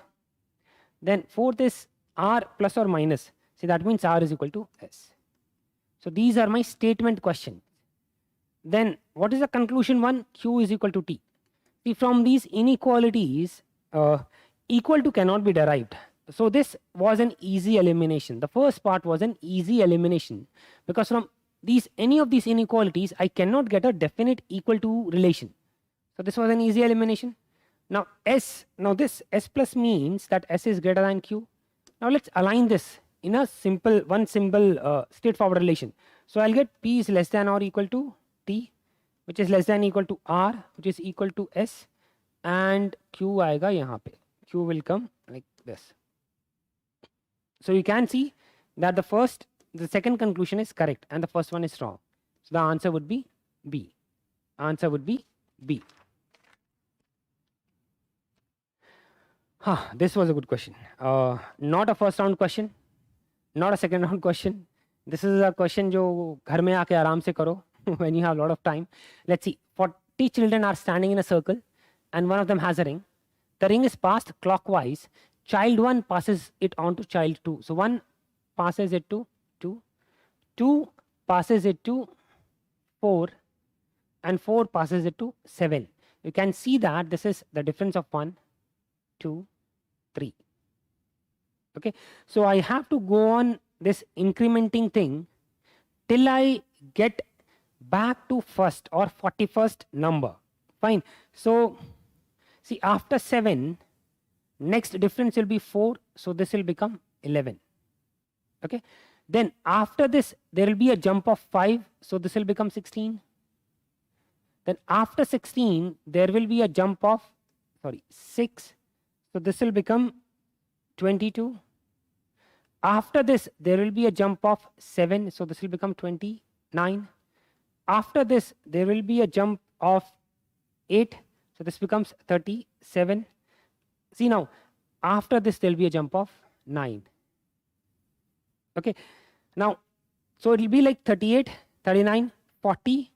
Then fourth is R plus or minus. See, that means R is equal to S. So these are my statement questions. Then what is the conclusion one? Q is equal to T. See, from these inequalities, equal to cannot be derived. So this was an easy elimination. The first part was an easy elimination because from these, any of these inequalities, I cannot get a definite equal to relation. So this was an easy elimination. Now S, now this S plus means that S is greater than Q. Now let's align this in a simple, one symbol straightforward relation. So I'll get P is less than or equal to T, which is less than equal to R, which is equal to S, and Q aayega yahan pe. Q will come like this. So you can see that the second conclusion is correct and the first one is wrong. So the answer would be B. Answer would be B. This was a good question. Not a first round question, not a second round question. This is a question jo ghar mein aake aaram se karo when you have a lot of time. Let's see. 40 children are standing in a circle and one of them has a ring. The ring is passed clockwise. Child 1 passes it on to child 2. So 1 passes it to 2. 2 passes it to 4 and 4 passes it to 7. You can see that this is the difference of 1, 2, 3. Okay, so I have to go on this incrementing thing till I get back to first or 41st number. Fine. So see, after 7, next difference will be 4. So this will become 11. Okay. Then after this, there will be a jump of 5. So this will become 16. Then after 16, there will be a jump of, 6. So this will become 22. After this, there will be a jump of 7. So this will become 29. After this, there will be a jump of 8. So this becomes 37. See now, after this, there will be a jump of 9. Okay. Now, so it will be like 38, 39, 40.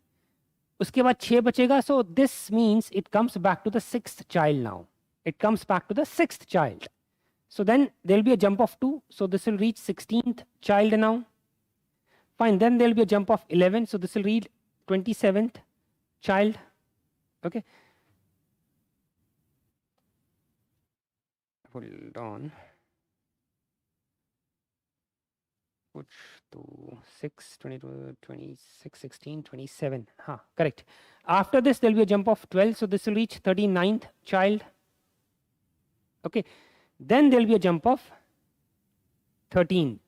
Uske baad 6 bachega. So this means it comes back to the 6th child now. It comes back to the 6th child. So then there will be a jump of 2. So this will reach 16th child now. Fine. Then there will be a jump of 11. So this will reach 27th child. Okay. Hold on. Put to 6, 22, 26, 16, 27. Correct. After this, there will be a jump of 12. So this will reach 39th child. Okay. Then there will be a jump of 13.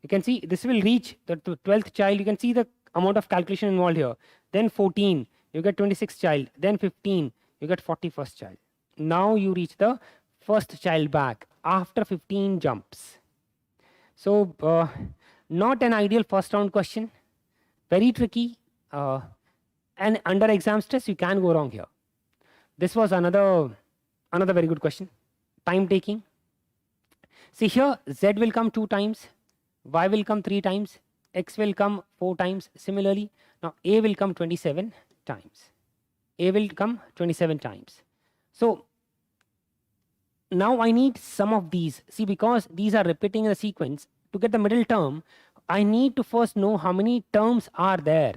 You can see this will reach the 12th child. You can see the amount of calculation involved here. Then 14, you get 26th child. Then 15, you get 41st child. Now you reach the first child back after 15 jumps. So not an ideal first round question, very tricky, and under exam stress you can go wrong here. This was another very good question. Time taking. See here, Z will come 2 times, Y will come 3 times, X will come 4 times. Similarly, now A will come 27 times. A will come 27 times. So now I need some of these. See, because these are repeating in the sequence, to get the middle term, I need to first know how many terms are there.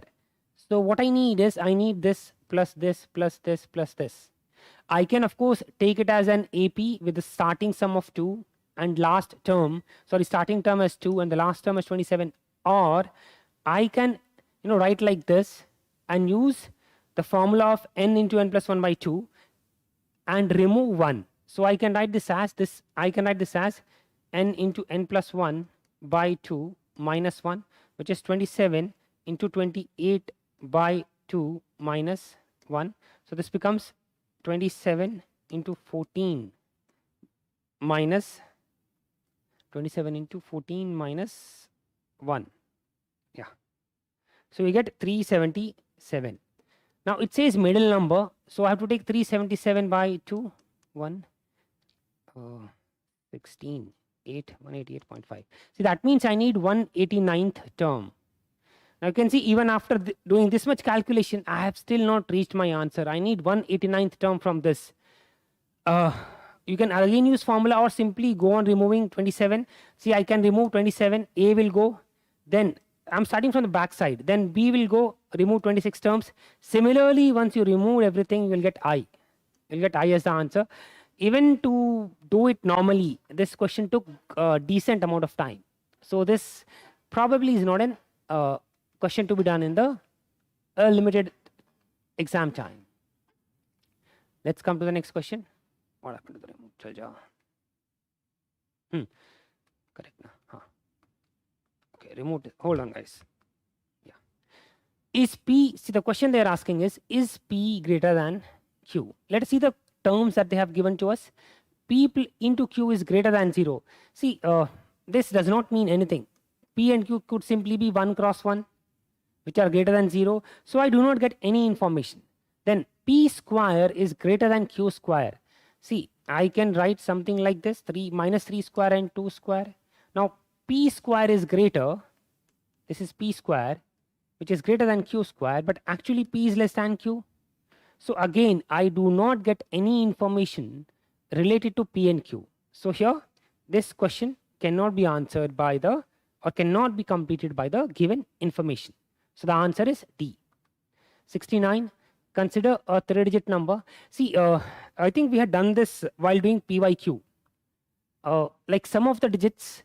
So what I need is, I need this plus this plus this plus this. I can of course take it as an AP with the starting sum of 2 and last term, sorry, starting term as 2 and the last term as 27. Or I can, write like this and use the formula of n into n plus 1 by 2 and remove 1. So I can write this as n into n plus 1 by 2 minus 1, which is 27 into 28 by 2 minus 1. So this becomes 27 into 14 minus 27 into 14 minus 1. Yeah. So we get 377. Now it says middle number, so I have to take 377 by 2, 1, 16, 8, 188.5. See, that means I need 189th term. Now you can see even after doing this much calculation, I have still not reached my answer. I need 189th term from this. You can again use formula or simply go on removing 27. See, I can remove 27, A will go, then I'm starting from the back side, then B will go, remove 26 terms. Similarly, once you remove everything, you will get I. You'll get I as the answer. Even to do it normally, this question took a decent amount of time. So this probably is not an question to be done in the limited exam time. Let's come to the next question. What happened to the remote? Chal ja. Correct na. Okay, remote. Hold on, guys. Yeah. Is P? See, the question they are asking is P greater than Q? Let us see the terms that they have given to us. P into Q is greater than 0. See, this does not mean anything. P and Q could simply be 1 cross 1, which are greater than 0. So I do not get any information. Then P square is greater than Q square. See, I can write something like this, 3 minus 3 square and 2 square. Now P square is greater, this is P square, which is greater than Q square, but actually P is less than Q. So again, I do not get any information related to P and Q. So here, this question cannot be answered by the, or cannot be completed by the given information. So the answer is D. 69. Consider a 3-digit number. See, I think we had done this while doing PYQ. Like sum of the digits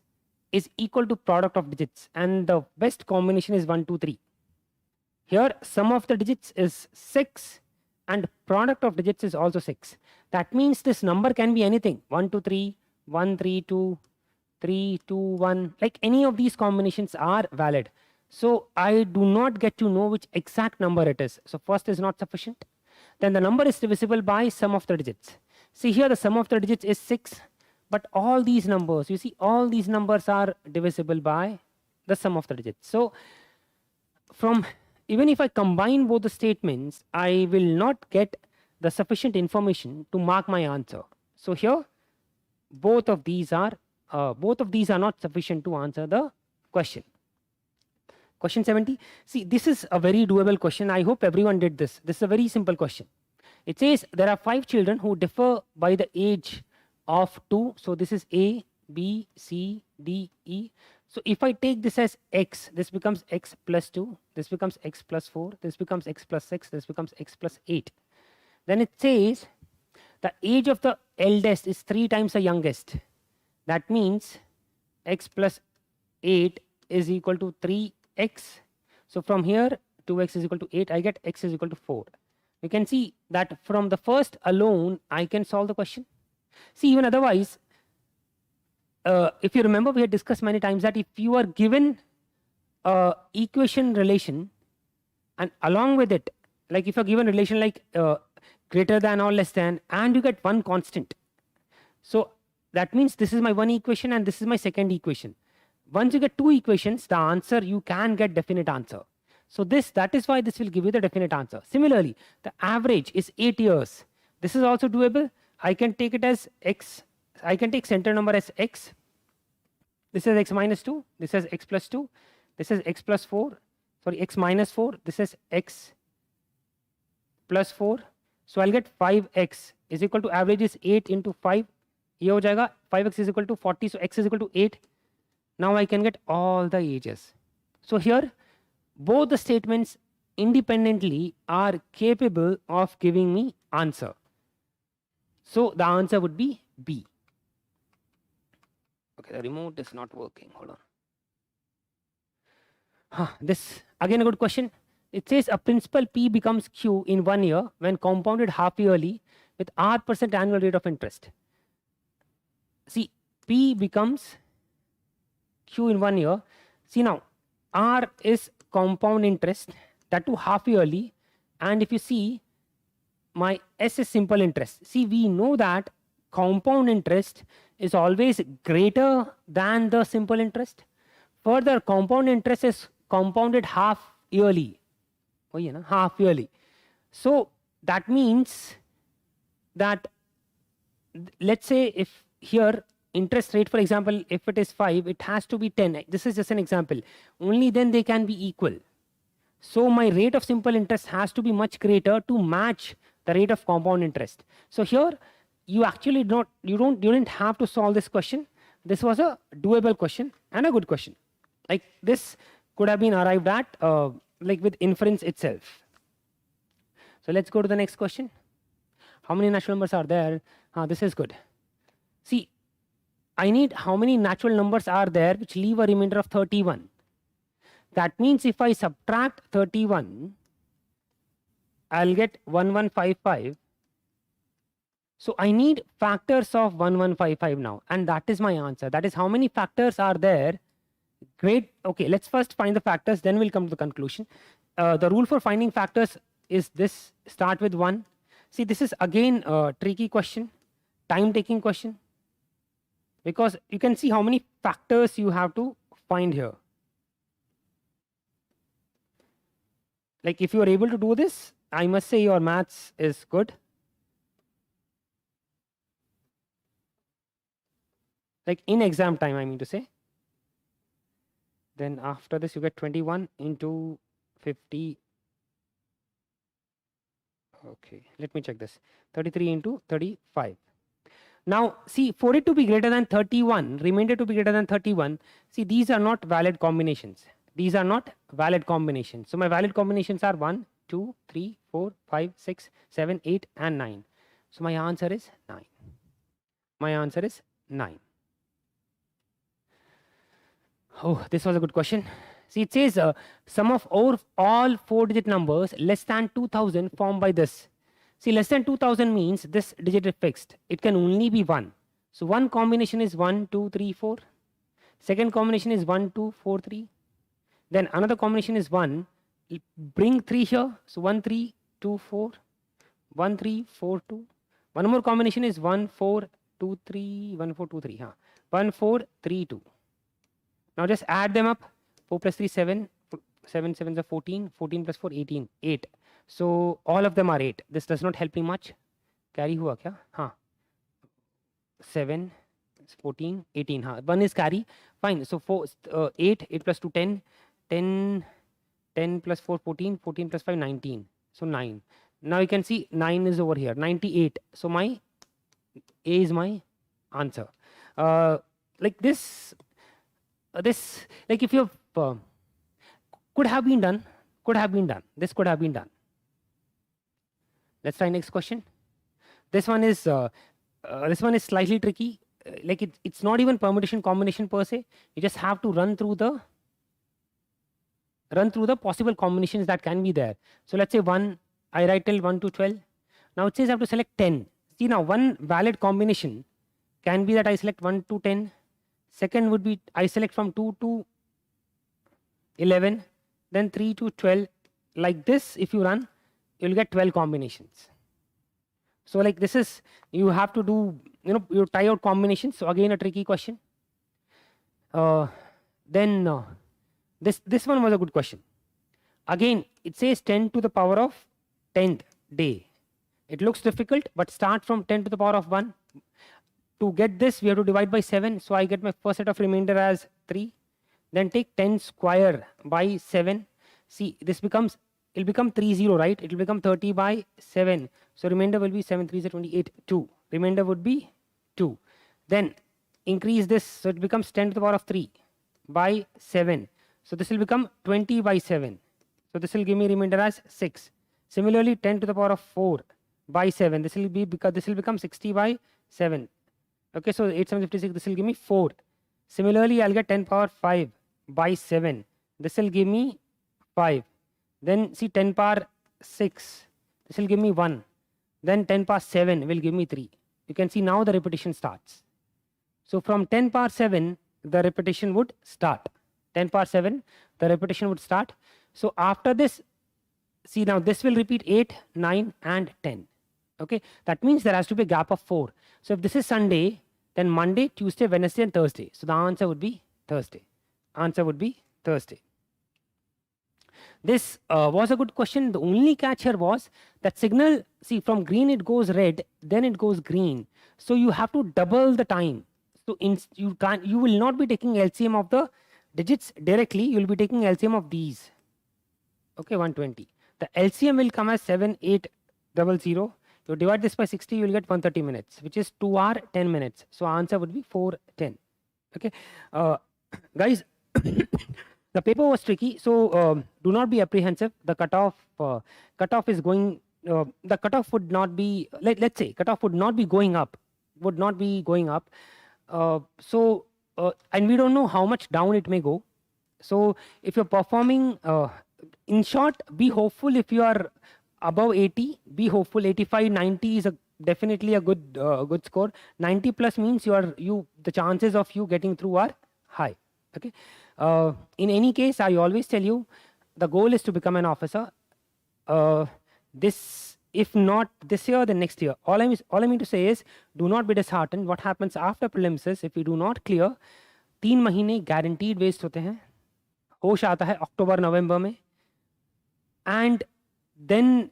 is equal to product of digits, and the best combination is 1, 2, 3. Here, sum of the digits is 6 and product of digits is also 6. That means this number can be anything, 1, 2, 3, 1, 3, 2, 3, 2, 1, like any of these combinations are valid. So I do not get to know which exact number it is. So first is not sufficient. Then the number is divisible by sum of the digits. See here, the sum of the digits is 6, but all these numbers, you see, all these numbers are divisible by the sum of the digits. So from, even if I combine both the statements, I will not get the sufficient information to mark my answer. So here, both of these are not sufficient to answer the question. Question 70. See, this is a very doable question. I hope everyone did this. This is a very simple question. It says there are 5 children who differ by the age of 2. So this is A, B, C, D, E. So if I take this as X, this becomes X plus 2. This becomes X plus 4. This becomes X plus 6. This becomes X plus 8. Then it says the age of the eldest is 3 times the youngest. That means X plus 8 is equal to 3x. So from here 2x is equal to 8, I get x is equal to 4. You can see that from the first alone I can solve the question. See, even otherwise, if you remember, we had discussed many times that if you are given a equation relation and along with it, like if you're given a relation like greater than or less than, and you get one constant, so that means this is my one equation and this is my second equation. Once you get two equations, the answer, you can get definite answer. So that is why this will give you the definite answer. Similarly, the average is 8 years. This is also doable. I can take it as x. I can take center number as x. This is x minus 2. This is x plus 2. This is x plus 4. Sorry, x minus 4. This is x plus 4. So I'll get 5x is equal to average is 8 into 5. ये हो जाएगा 5x is equal to 40. So x is equal to 8. Now I can get all the ages. So here, both the statements independently are capable of giving me answer. So the answer would be B. Okay, the remote is not working. Hold on. This again a good question. It says a principal P becomes Q in 1 year when compounded half yearly with R% annual rate of interest. See, P becomes Q in 1 year. See now, R is compound interest, that too half yearly, and if you see, my S is simple interest. See, we know that compound interest is always greater than the simple interest. Further, compound interest is compounded half yearly. Oh, yeah, half yearly. So that means that, let's say if here interest rate, for example, if it is 5, it has to be 10. This is just an example. Only then they can be equal. So my rate of simple interest has to be much greater to match the rate of compound interest. So here you actually you didn't have to solve this question. This was a doable question and a good question. Like this could have been arrived at like with inference itself. So let's go to the next question. How many natural numbers are there? This is good. See, I need how many natural numbers are there which leave a remainder of 31. That means if I subtract 31, I'll get 1155. So I need factors of 1155 now, and that is my answer. That is how many factors are there. Great. Okay, let's first find the factors, then we'll come to the conclusion. The rule for finding factors is this: start with 1. See, this is again a tricky question, time-taking question, because you can see how many factors you have to find here. Like if you are able to do this, I must say your maths is good. Like in exam time, I mean to say. Then after this, you get 21 into 50. Okay, let me check this. 33 into 35. Now, see, for it to be greater than 31, remainder to be greater than 31, see, these are not valid combinations. These are not valid combinations. So my valid combinations are 1, 2, 3, 4, 5, 6, 7, 8, and 9. So my answer is 9. My answer is 9. Oh, this was a good question. See, it says sum of all 4-digit numbers less than 2000 formed by this. See, less than 2000 means this digit is fixed. It can only be 1. So one combination is 1, 2, 3, 4. Second combination is 1, 2, 4, 3. Then another combination is 1. Bring 3 here. So 1, 3, 2, 4. 1, 3, 4, 2. One more combination is 1, 4, 2, 3. 1, 4, 2, 3. 1, 4, 3, 2. Now just add them up. 4 plus 3, 7. 7 7s are 14. 14 plus 4, 18. 8. So all of them are 8. This does not help me much. Carry हुआ क्या? 7, 14, 18. 1 is carry. Fine. So 8. 8 plus 2, 10. 10. 10 plus 4, 14. 14 plus 5, 19. So 9. Now you can see 9 is over here. 98. So my A is my answer. Like this, like if you could have been done. This could have been done. Let's try next question. This one is slightly tricky. Like it's not even permutation combination per se. You just have to run through the run through the possible combinations that can be there. So let's say 1, I write till 1 to 12. Now it says I have to select 10. See, now one valid combination can be that I select 1 to 10. Second would be I select from 2 to 11, then 3 to 12. Like this, if you run, you'll get 12 combinations. So like this is, you have to do, you try out combinations. So again, a tricky question. Then this one was a good question. Again, it says 10 to the power of 10th day. It looks difficult, but start from 10 to the power of 1. To get this, we have to divide by 7. So I get my first set of remainder as 3. Then take 10 square by 7. See, this becomes, it'll become 30, right? It will become 30 by 7. So remainder will be 7, 3 is 28, 2. Remainder would be 2. Then increase this, so it becomes 10 to the power of 3 by 7. So this will become 20 by 7. So this will give me remainder as 6. Similarly, 10 to the power of 4 by 7. This will be, because this will become 60 by 7. Okay, so 8, 7, 56, this will give me 4. Similarly, I'll get 10 power 5 by 7. This will give me 5. Then see 10 power 6. This will give me 1. Then 10 power 7 will give me 3. You can see now the repetition starts. So from 10 power 7, the repetition would start. 10 power 7, the repetition would start. So after this, see now this will repeat 8, 9 and 10. Okay, that means there has to be a gap of 4. So if this is Sunday, then Monday, Tuesday, Wednesday and Thursday. So the answer would be Thursday. Answer would be Thursday. This was a good question. The only catch here was that signal, see from green it goes red, then it goes green. So you have to double the time. So you will not be taking LCM of the digits directly, you will be taking LCM of these. Okay, 120. The LCM will come as 7800. You divide this by 60, you will get 130 minutes, which is 2 hours 10 minutes. So answer would be 410. Okay, guys, the paper was tricky, so do not be apprehensive. The cutoff is going. The cutoff would not be. Let's say cutoff would not be going up. Would not be going up. And we don't know how much down it may go. So if you're performing, in short, be hopeful. If you are above 80, be hopeful. 85, 90 is definitely a good score. 90 plus means the chances of you getting through are high. Okay. In any case, I always tell you, the goal is to become an officer. If not this year, then next year. All I mean to say is, do not be disheartened. What happens after prelims is, if you do not clear, 3 महीने guaranteed waste होते हैं. होश आता है October, November में. And then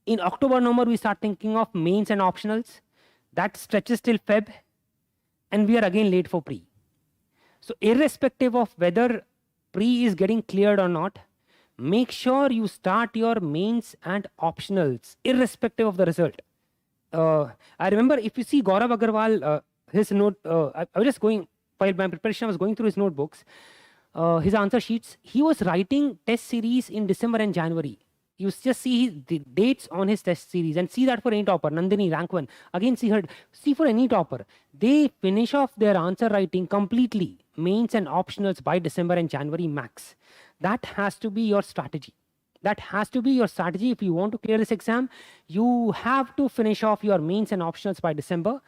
in October, November, we start thinking of mains and optionals. That stretches till Feb. And we are again late for pre. So irrespective of whether pre is getting cleared or not, make sure you start your mains and optionals, irrespective of the result. I remember, if you see Gaurav Agarwal, his note, I was just going, while my preparation, I was going through his notebooks, his answer sheets. He was writing test series in December and January. You just see the dates on his test series and see that for any topper. Nandini, rank 1. Again, see for any topper. They finish off their answer writing completely, mains and optionals, by December and January max. That has to be your strategy. That has to be your strategy. If you want to clear this exam, you have to finish off your mains and optionals by December.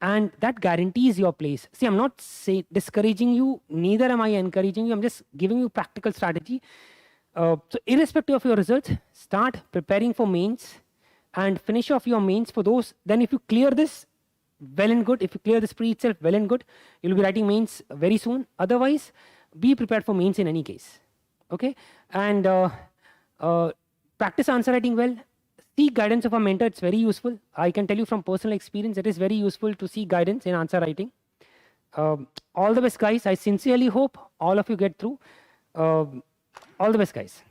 And that guarantees your place. See, I'm not discouraging you. Neither am I encouraging you. I'm just giving you practical strategy. So irrespective of your results, start preparing for mains and finish off your mains for those. Then if you clear this, well and good. If you clear this pre itself, well and good. You'll be writing mains very soon. Otherwise, be prepared for mains in any case. Okay? And practice answer writing well. Seek guidance of a mentor. It's very useful. I can tell you from personal experience, it is very useful to seek guidance in answer writing. All the best, guys. I sincerely hope all of you get through. All the best, guys.